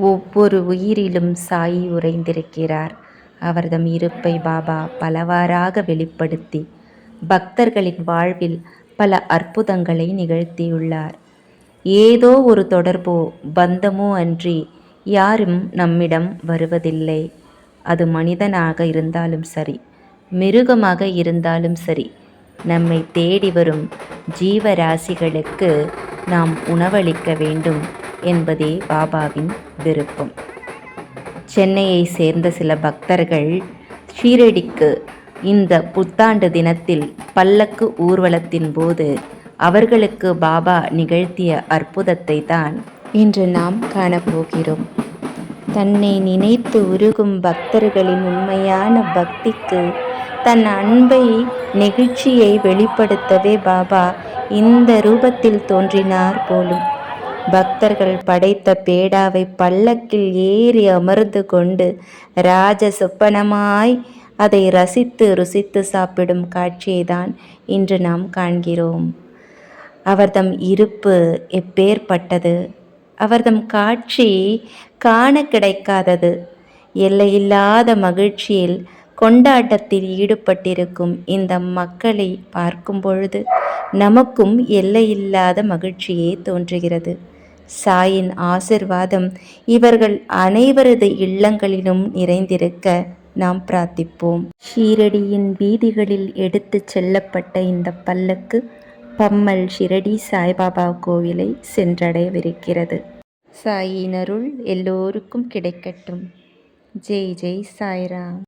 ஒவ்வொரு உயிரிலும் சாயி உறைந்திருக்கிறார். அவர்தம் இருப்பை பாபா பலவாறாக வெளிப்படுத்தி பக்தர்களின் வாழ்வில் பல அற்புதங்களை நிகழ்த்தியுள்ளார். ஏதோ ஒரு தொடர்போ பந்தமோ அன்றி யாரும் நம்மிடம் வருவதில்லை. அது மனிதனாக இருந்தாலும் சரி, மிருகமாக இருந்தாலும் சரி, நம்மை தேடி வரும் ஜீவராசிகளுக்கு நாம் உணவளிக்க வேண்டும் என்பதே பாபாவின் விருப்பம். சென்னையை சேர்ந்த சில பக்தர்கள் ஷீரடிக்கு இந்த புத்தாண்டு தினத்தில் பல்லக்கு ஊர்வலத்தின் போது அவர்களுக்கு பாபா நிகழ்த்திய அற்புதத்தை தான் இன்று நாம் காணப்போகிறோம். தன்னை நினைத்து உருகும் பக்தர்களின் உண்மையான பக்திக்கு தன் அன்பை நெகிழ்ச்சியை வெளிப்படுத்தவே பாபா இந்த ரூபத்தில் தோன்றினார் போலும். பக்தர்கள் படைத்த பேடாவை பல்லக்கில் ஏறி அமர்ந்து கொண்டு ராஜ சொப்பனமாய் அதை ரசித்து ருசித்து சாப்பிடும் காட்சியை தான் இன்று நாம் காண்கிறோம். அவர்தம் இருப்பு எப்பேற்பட்டது! அவர்தம் காட்சி காண கிடைக்காதது! எல்லையில்லாத மகிழ்ச்சியில் கொண்டாட்டத்தில் ஈடுபட்டிருக்கும் இந்த மக்களை பார்க்கும் பொழுது நமக்கும் எல்லையில்லாத மகிழ்ச்சியே தோன்றுகிறது. சாயின் ஆசிர்வாதம் இவர்கள் அனைவரது இல்லங்களிலும் நிறைந்திருக்க நாம் பிரார்த்திப்போம். ஷீரடியின் வீதிகளில் எடுத்துச் செல்லப்பட்ட இந்த பல்லக்கு பம்மல் ஷிரடி சாய்பாபா கோவிலை சென்றடையவிருக்கிறது. சாயின் அருள் எல்லோருக்கும் கிடைக்கட்டும். ஜெய் ஜெய் சாய்ராம்.